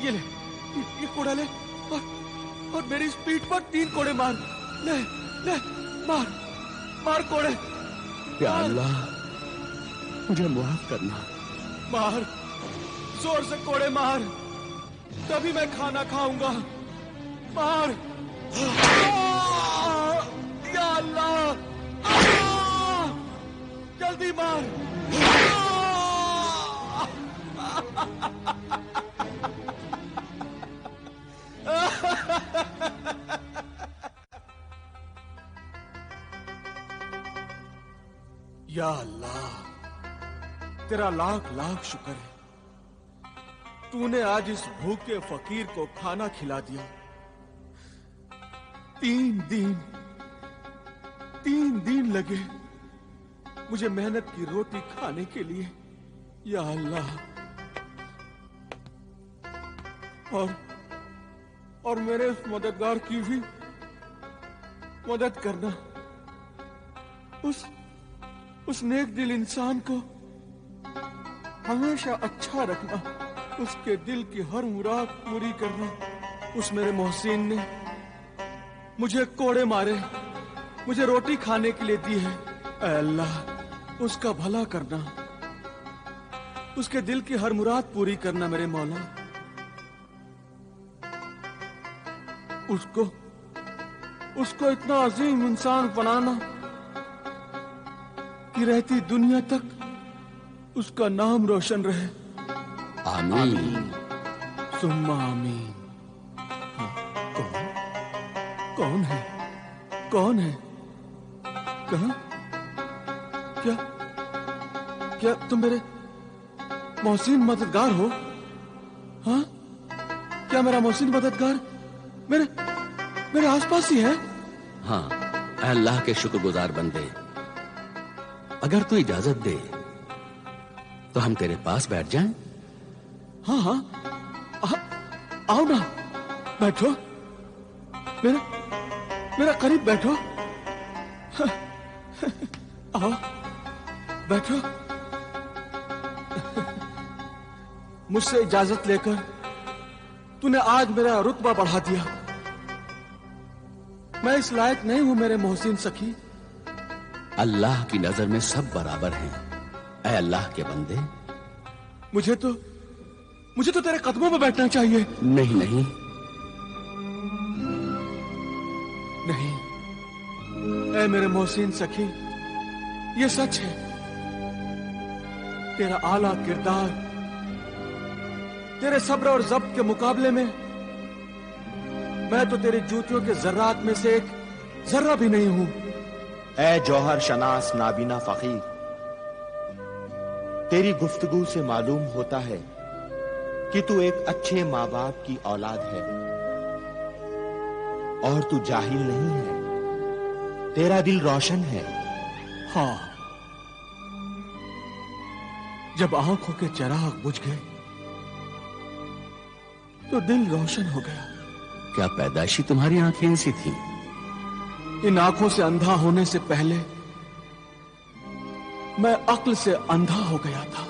ये ले, ये कोड़ा ले और मेरी इस पीठ पर 3 कोड़े मार। ले ले, मार मार कोड़े। या अल्लाह, मुझे माफ करना। मार, जोर से कोड़े मार, तभी मैं खाना खाऊंगा। मार। या अल्लाह, जल्दी मार। या अल्लाह, तेरा लाख लाख शुक्र है, तूने आज इस भूखे फकीर को खाना खिला दिया। 3 दिन लगे मुझे मेहनत की रोटी खाने के लिए। या अल्लाह, और मेरे उस मददगार की भी मदद करना। उस नेक दिल इंसान को हमेशा अच्छा रखना, उसके दिल की हर मुराद पूरी करना। उस मेरे मोहसिन ने मुझे कोड़े मारे, मुझे रोटी खाने के लिए दी है। ऐ अल्लाह, उसका भला करना, उसके दिल की हर मुराद पूरी करना मेरे मौला। उसको इतना अजीम इंसान बनाना कि रहती दुनिया तक उसका नाम रोशन रहे। आमीन सुम्मा आमीन। हाँ, कौन है? कहाँ? क्या तुम मेरे मोहसिन मददगार हो? हाँ, क्या मेरा मोहसिन मददगार मेरे आसपास ही है? हाँ, अल्लाह के शुक्रगुजार बंदे, अगर तू इजाजत दे तो हम तेरे पास बैठ जाएं? हाँ, आओ ना, बैठो, मेरा करीब बैठो। आओ, बैठो। मुझसे इजाजत लेकर तूने आज मेरा रुतबा बढ़ा दिया। मैं इस लायक नहीं हूं मेरे मोहसिन सखी। अल्लाह की नजर में सब बराबर हैं। ऐ अल्लाह के बंदे, मुझे तो तेरे कदमों में बैठना चाहिए। नहीं, ऐ मेरे मोहसिन सखी, ये सच है, तेरा आला किरदार तेरे सब्र और ज़ब्त के मुकाबले में मैं तो तेरी जूतियों के जर्रात में से एक जर्रा भी नहीं हूं। ऐ जौहर शनास नाबीना फकीर, तेरी गुफ्तगू से मालूम होता है कि तू एक अच्छे माँ बाप की औलाद है और तू जाहिल नहीं है, तेरा दिल रोशन है। हाँ, जब आंखों के चिराग बुझ गए तो दिल रोशन हो गया। क्या पैदाइशी तुम्हारी आंखें ऐसी थी? इन आंखों से अंधा होने से पहले मैं अक्ल से अंधा हो गया था।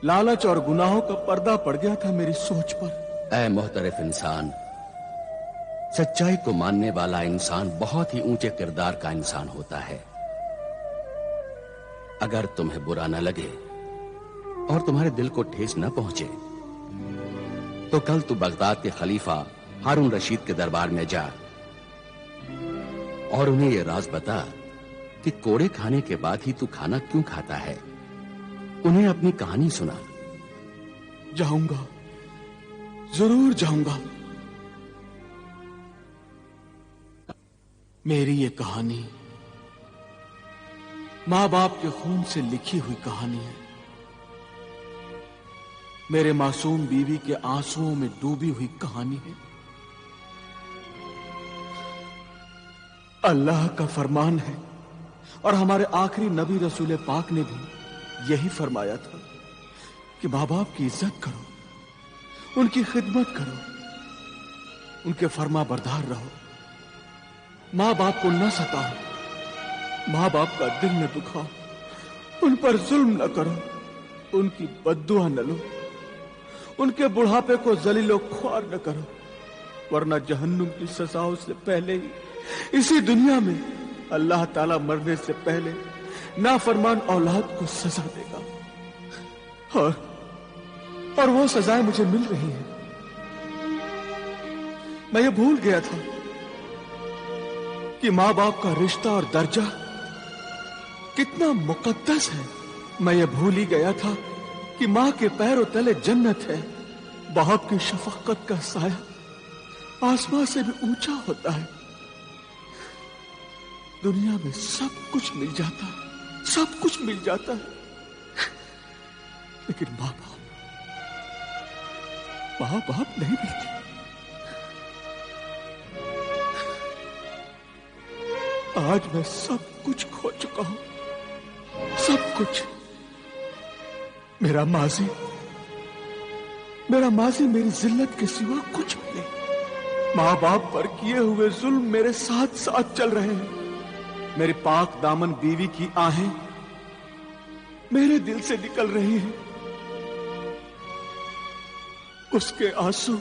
लालच और गुनाहों का पर्दा पड़ गया था मेरी सोच पर। ऐ मोहतरफ इंसान, सच्चाई को मानने वाला इंसान बहुत ही ऊंचे किरदार का इंसान होता है। अगर तुम्हें बुरा न लगे और तुम्हारे दिल को ठेस न पहुंचे तो कल तू बगदाद के खलीफा हारून रशीद के दरबार में जा और उन्हें यह राज बता कि कोड़े खाने के बाद ही तू खाना क्यों खाता है। उन्हें अपनी कहानी सुना। जाऊंगा, जरूर जाऊंगा। मेरी ये कहानी मां बाप के खून से लिखी हुई कहानी है। मेरे मासूम बीवी के आंसुओं में डूबी हुई कहानी है। अल्लाह का फरमान है और हमारे आखिरी नबी रसूल पाक ने भी यही फरमाया था कि मां बाप की इज्जत करो, उनकी खिदमत करो, उनके फरमा बरदार रहो, मां बाप को न सताओ, मां बाप का दिल न दुखाओ, उन पर जुल्म न करो, उनकी बद्दुआ न लो। उनके बुढ़ापे को जलीलो ख्वार न करो, वरना जहन्नुम की सजाओं से पहले ही इसी दुनिया में अल्लाह ताला मरने से पहले नाफरमान औलाद को सजा देगा। और वो सजाएं मुझे मिल रही हैं। मैं ये भूल गया था कि मां बाप का रिश्ता और दर्जा कितना मुकद्दस है। मैं ये भूल ही गया था कि मां के पैरों तले जन्नत है। बाप की शफकत का साया आसमां से भी ऊंचा होता है। दुनिया में सब कुछ मिल जाता है, सब कुछ मिल जाता है, लेकिन मां बाप नहीं मिलती। आज मैं सब कुछ खो चुका हूं, सब कुछ। मेरा माजी मेरी जिल्लत के सिवा कुछ भी नहीं। मां बाप पर किए हुए जुल्म मेरे साथ साथ चल रहे हैं। मेरी पाक दामन बीवी की आहें मेरे दिल से निकल रही हैं। उसके आंसू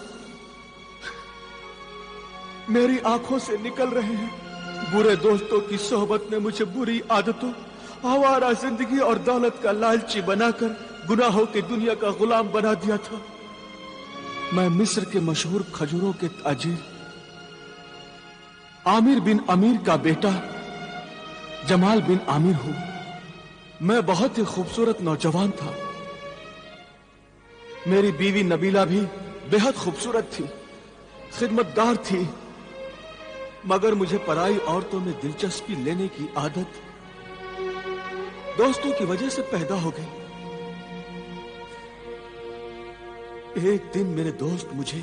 मेरी आंखों से निकल रहे हैं। बुरे दोस्तों की सोहबत ने मुझे बुरी आदतों, आवारा जिंदगी और दौलत का लालची बनाकर गुनाहों की दुनिया का गुलाम बना दिया था। मैं मिस्र के मशहूर खजूरों के ताजिर आमिर बिन अमीर का बेटा जमाल बिन आमिर हूं। मैं बहुत ही खूबसूरत नौजवान था। मेरी बीवी नबीला भी बेहद खूबसूरत थी, खिदमतगार थी, मगर मुझे पराई औरतों में दिलचस्पी लेने की आदत दोस्तों की वजह से पैदा हो गई। एक दिन मेरे दोस्त मुझे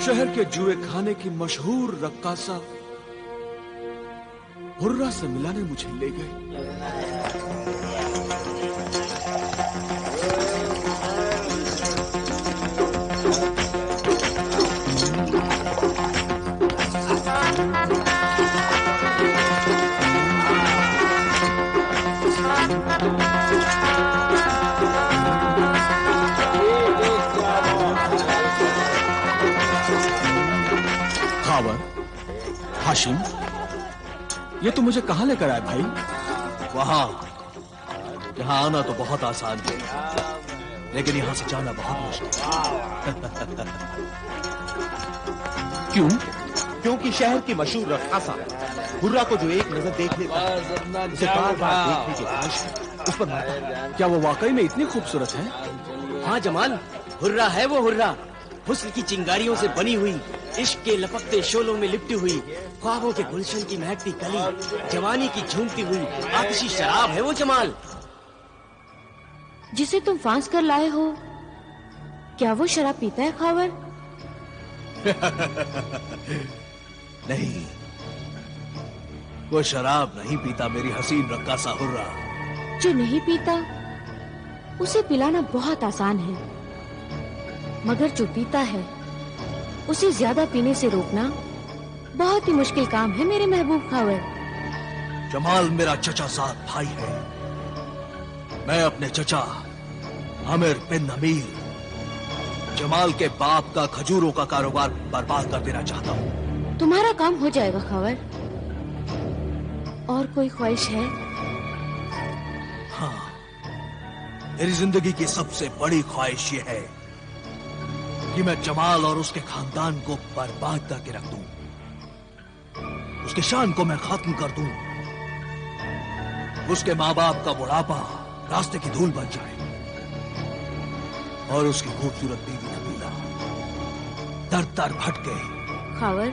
शहर के जुए खाने की मशहूर रक्कासा हुर्रा से मिलाने मुझे ले गए। खावर, हाशिम, ये तो मुझे कहां लेकर आए भाई? वहां। यहां आना तो बहुत आसान है, लेकिन यहां से जाना बहुत मुश्किल। क्यों? क्योंकि शहर की मशहूर रक्कासा हुर्रा को जो एक नजर देख लेता है, उसे बार बार देखने की ख्वाहिश उस पर मरता है। क्या वो वाकई में इतनी खूबसूरत है? हाँ जमाल, हुर्रा है वो हुर्रा। हुस्न की चिंगारियों से बनी हुई, इश्क के लपकते शोलों में लिपटी हुई, ख्वाबों के गुलशन की महकती कली, जवानी की झूमती हुई आतिशी शराब है वो जमाल। जिसे तुम फांस कर लाए हो, क्या वो शराब पीता है खावर? नहीं, वो शराब नहीं पीता मेरी हसीन रक्कासा हुर्रा। जो नहीं पीता उसे पिलाना बहुत आसान है, मगर जो पीता है उसे ज्यादा पीने से रोकना बहुत ही मुश्किल काम है मेरे महबूब खावर। जमाल मेरा चचा साथ भाई है। मैं अपने चचा आमिर बिन अमीर जमाल के बाप का खजूरों का कारोबार बर्बाद कर देना चाहता हूँ। तुम्हारा काम हो जाएगा खावर। और कोई ख्वाहिश है? हाँ, मेरी जिंदगी की सबसे बड़ी ख्वाहिश ये है कि मैं जमाल और उसके खानदान को बर्बाद करके रख दूं, उसके शान को मैं खत्म कर दूं, उसके माँ बाप का बुढ़ापा रास्ते की धूल बन जाए और उसकी खूबसूरत बीवी नबीला दर दर भटके। खावर,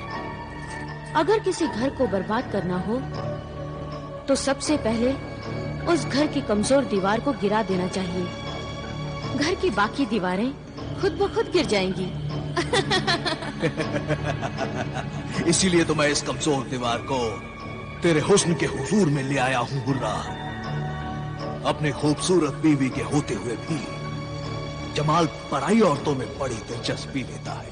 अगर किसी घर को बर्बाद करना हो तो सबसे पहले उस घर की कमजोर दीवार को गिरा देना चाहिए। घर की बाकी दीवारें खुद ब खुद गिर जाएंगी। इसीलिए तो मैं इस कमजोर दीवार को तेरे हुस्न के हुजूर में ले आया हूं हुर्रा। अपने खूबसूरत बीवी के होते हुए भी जमाल पराई औरतों में बड़ी दिलचस्पी लेता है।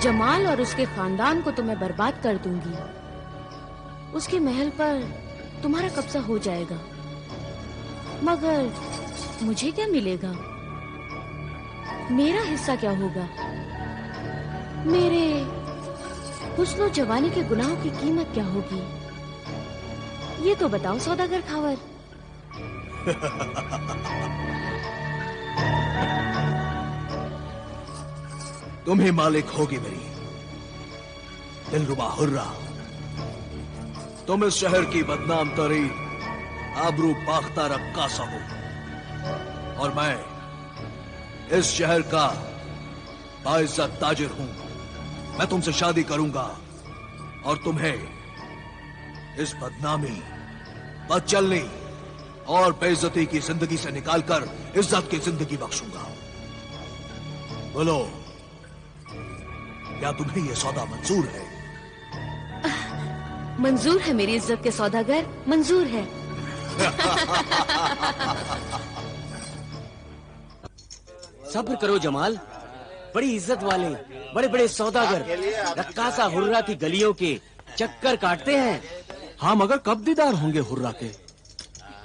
जमाल और उसके खानदान को तो मैं बर्बाद कर दूंगी। उसके महल पर तुम्हारा कब्जा हो जाएगा, मगर मुझे क्या मिलेगा? मेरा हिस्सा क्या होगा? मेरे हुस्न और जवानी के गुनाहों की कीमत क्या होगी? ये तो बताओ सौदागर खावर। तुम ही मालिक होगी मेरी दिलरुबा हुर्रा। तुम इस शहर की बदनाम तरीन आबरू बाख्ता रक्कासा हो और मैं इस शहर का बाइज्जत ताजिर हूं। मैं तुमसे शादी करूंगा और तुम्हें इस बदनामी, बदचलनी और बेइज्जती की जिंदगी से निकालकर इज्जत की जिंदगी बख्शूंगा। बोलो, क्या तुम्हें यह सौदा मंजूर है? मंजूर है मेरी इज्जत के सौदागर, मंजूर है। सब्र करो जमाल। बड़ी इज्जत वाले बड़े बड़े सौदागर रक्कासा हुर्रा की गलियों के चक्कर काटते हैं। हाँ, मगर कब दीदार होंगे हुर्रा के?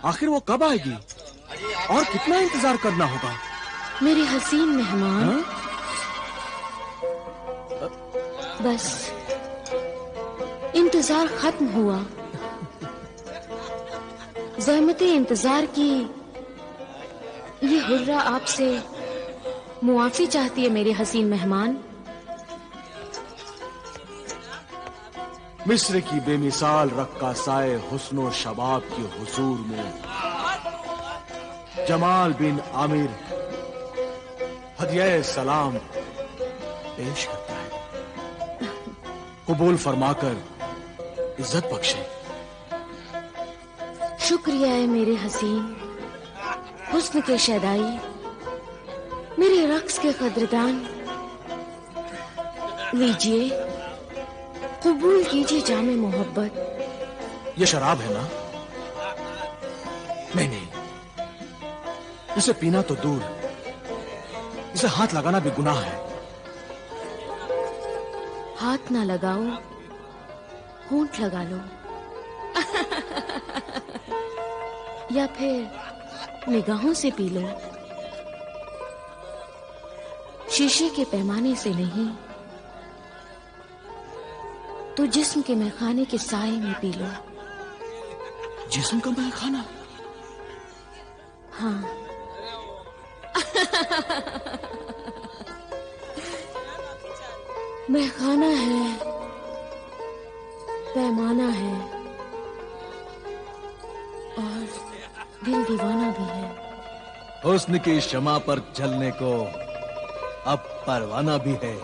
आखिर वो कब आएगी और कितना इंतजार करना होगा? मेरे हसीन मेहमान, बस इंतजार खत्म हुआ। ज़हमते इंतजार की ये हुर्रा आपसे मुआफी चाहती है मेरे हसीन मेहमान। मिस्र की बेमिसाल रक्कासाए हुस्नो शबाब के हुजूर में जमाल बिन आमिर हदिया सलाम पेश करता है। कबूल फरमाकर इज्जत बख्शे। शुक्रिया है मेरे हसीन हुस्न के शैदाई, मेरे रक्स के कदरदान। लीजिए, कबूल कीजिए जामे मोहब्बत। ये शराब है ना? नहीं, इसे पीना तो दूर, इसे हाथ लगाना भी गुनाह है। हाथ ना लगाओ, होंठ लगा लो। या फिर निगाहों से पी लो। शीशे के पैमाने से नहीं, तो जिस्म के मैखाने के साए में पी लो। जिस्म का मैखाना? हाँ। मैखाना है, पैमाना है और दिल दीवाना भी है। हुस्न की शमा पर चलने को अब परवाना भी है।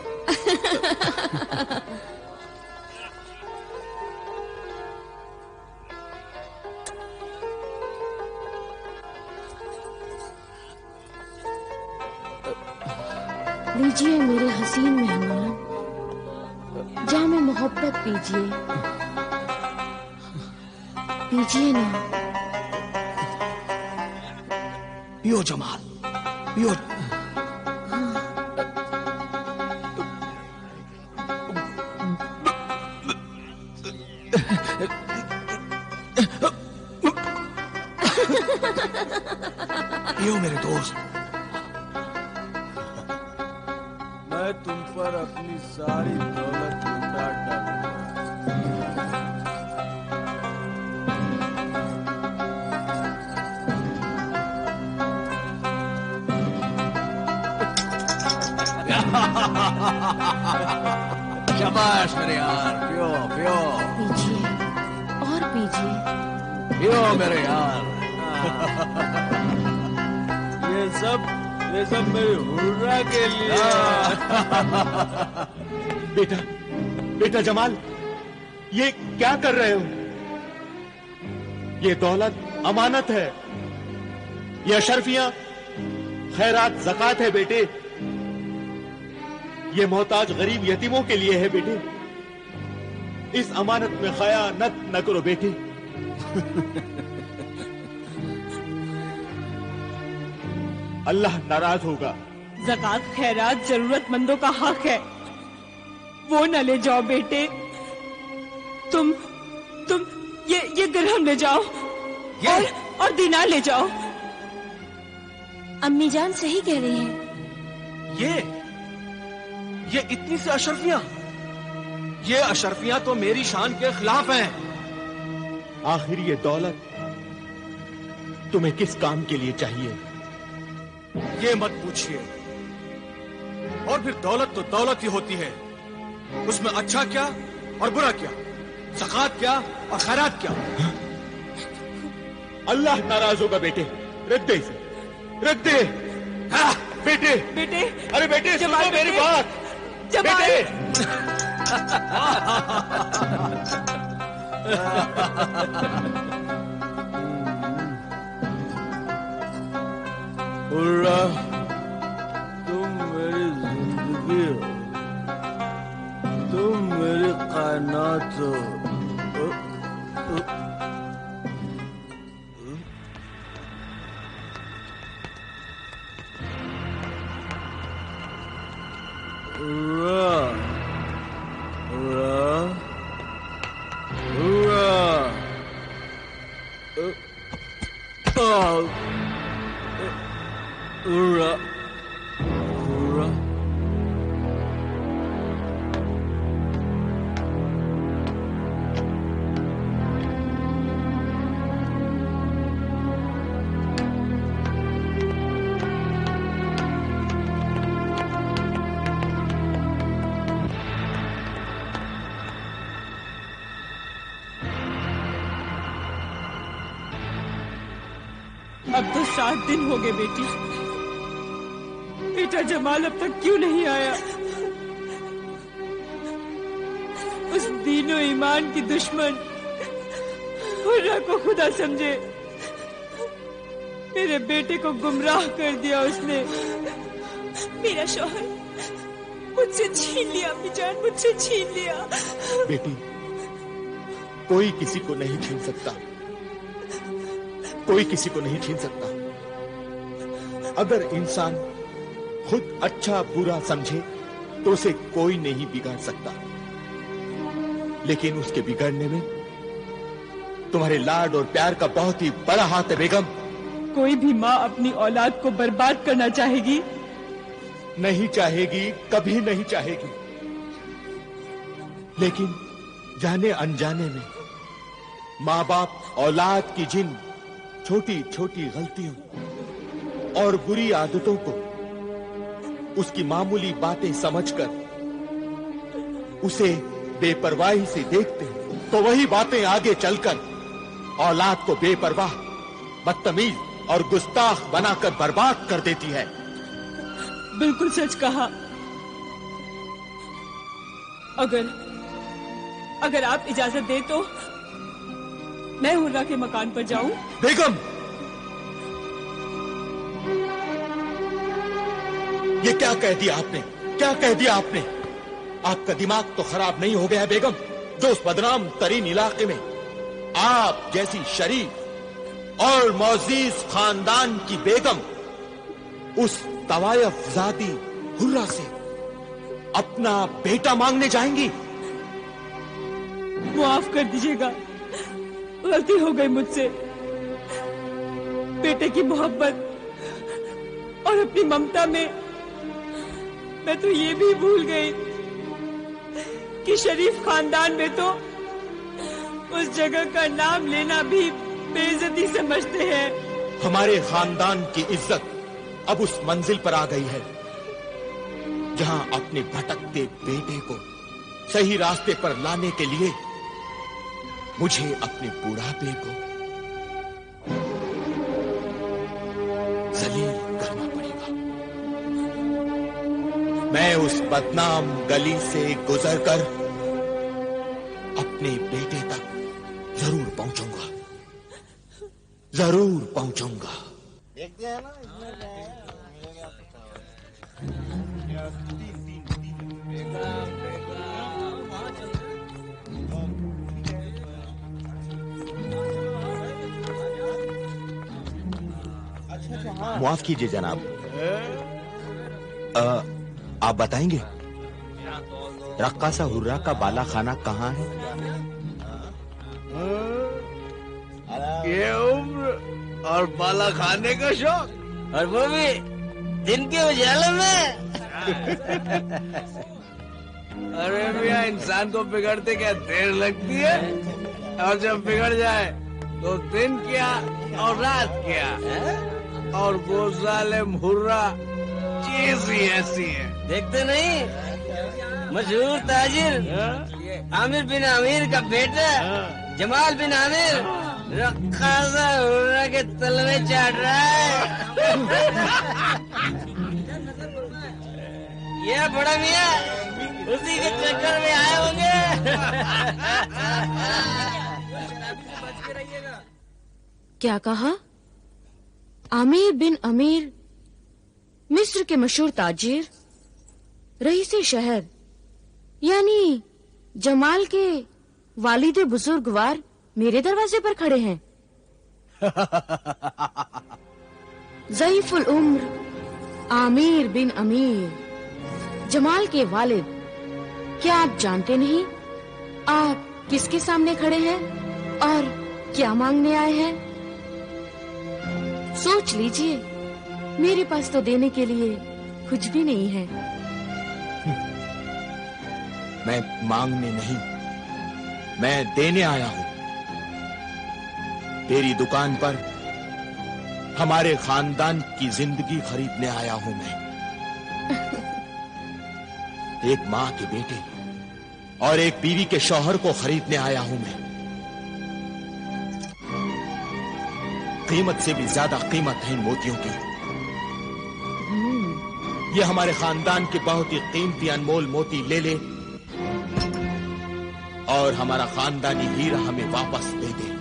लीजिए मेरे हसीन मेहमान, जामे मोहब्बत पीजिए, पीजिए ना। पियो जमाल, पियो। पियो मेरे दोस्त। मैं तुम पर अपनी सारी दौलत लुटा डालूंगा। शाबाश मेरे यार, पियो पियो। पीजिए और पीजिए। पियो मेरे यार। ये सब मेरे हुर्रा के लिए। बेटा, बेटा जमाल, ये क्या कर रहे हो? ये दौलत अमानत है, ये अशरफियां खैरात ज़कात है बेटे। ये मोहताज गरीब यतीमों के लिए है बेटे। इस अमानत में खयानत न करो बेटे। अल्लाह नाराज होगा। ज़कात खैरात जरूरतमंदों का हक है, वो न ले जाओ बेटे। तुम ये दिरहम ले जाओ और दिनार ले जाओ। अम्मी जान सही कह रही हैं। ये इतनी सी अशरफियां, ये अशरफियां तो मेरी शान के खिलाफ हैं। आखिर ये दौलत तुम्हें किस काम के लिए चाहिए? ये मत पूछिए। और फिर दौलत तो दौलत ही होती है, उसमें अच्छा क्या और बुरा क्या, ज़कात क्या और खैरात क्या। अल्लाह नाराज होगा बेटे, रख दे इसे, रख दे। हाँ, बेटे बेटे, अरे बेटे सुनो मेरी बात। जमाल, बेटे हुर्रा, तुम मेरी जिंदगी हो, तुम मेरी कायनात हो। Hurrah, hurrah, hurrah, hurrah, hurrah. अब तो 7 दिन हो गए बेटी। बेटा जमाल अब तक क्यों नहीं आया? उस दीनो ईमान की दुश्मन हुर्रा को खुदा समझे मेरे बेटे को गुमराह कर दिया उसने। मेरा शौहर मुझसे छीन लिया अम्मी जान, मुझसे छीन लिया। बेटी, कोई किसी को नहीं छीन सकता, कोई किसी को नहीं छीन सकता। अगर इंसान खुद अच्छा बुरा समझे तो उसे कोई नहीं बिगाड़ सकता, लेकिन उसके बिगड़ने में तुम्हारे लाड और प्यार का बहुत ही बड़ा हाथ है बेगम। कोई भी माँ अपनी औलाद को बर्बाद करना चाहेगी? नहीं चाहेगी, कभी नहीं चाहेगी, लेकिन जाने अनजाने में माँ बाप औलाद की जिन छोटी छोटी गलतियों और बुरी आदतों को उसकी मामूली बातें समझकर उसे बेपरवाही से देखते हैं, तो वही बातें आगे चलकर औलाद को बेपरवाह, बदतमीज और गुस्ताख बनाकर बर्बाद कर देती है। बिल्कुल सच कहा। अगर आप इजाजत दे तो मैं हुर्रा के मकान पर जाऊं? बेगम, ये क्या कह दिया आपने, क्या कह दिया आपने? आपका दिमाग तो खराब नहीं हो गया बेगम, जो उस बदनाम तरीन इलाके में आप जैसी शरीफ और मोअज़्ज़िज़ खानदान की बेगम उस तवायफ ज़ादी हुर्रा से अपना बेटा मांगने जाएंगी? माफ कर दीजिएगा, गलती हो गई मुझसे। बेटे की मोहब्बत और अपनी ममता में मैं तो ये भी भूल गई कि शरीफ खानदान में तो उस जगह का नाम लेना भी बेइज्जती समझते हैं। हमारे खानदान की इज्जत अब उस मंजिल पर आ गई है जहां अपने भटकते बेटे को सही रास्ते पर लाने के लिए मुझे अपने बुढ़ापे को जलील करना पड़ेगा। मैं उस बदनाम गली से गुजरकर अपने बेटे तक जरूर पहुंचूंगा, जरूर पहुंचूंगा। माफ कीजिए जनाब, आप बताएंगे रक्कासा हुर्रा का बाला खाना कहाँ है? ये उम्र और बाला खाने का शौक, और वो भी दिन के उजाले में। अरे भैया, इंसान को बिगड़ते क्या देर लगती है, और जब बिगड़ जाए तो दिन क्या और रात क्या। और वो जालिम हुर्रा चीज ही ऐसी है। देखते नहीं, मशहूर ताजिर आमिर बिन आमिर का बेटा जमाल बिन आमिर रक्कासा हुर्रा के तलवे चाट रहा है। ये बड़ा मियाँ उसी के चक्कर में आए होंगे। क्या कहा? आमिर बिन अमीर, मिस्र के मशहूर ताजिर, रईसे शहर, यानी जमाल के वालिदे बुजुर्गवार मेरे दरवाजे पर खड़े हैं। ज़ईफुल उम्र आमिर बिन अमीर, जमाल के वालिद। क्या आप जानते नहीं आप किसके सामने खड़े हैं और क्या मांगने आए हैं? सोच लीजिए, मेरे पास तो देने के लिए कुछ भी नहीं है। मैं मांगने नहीं, मैं देने आया हूं। तेरी दुकान पर हमारे खानदान की जिंदगी खरीदने आया हूं मैं। एक माँ के बेटे और एक बीवी के शौहर को खरीदने आया हूं मैं। कीमत से भी ज्यादा कीमत है इन मोतियों की। ये हमारे खानदान के बहुत ही कीमती अनमोल मोती ले ले और हमारा खानदानी हीरा हमें वापस दे दे।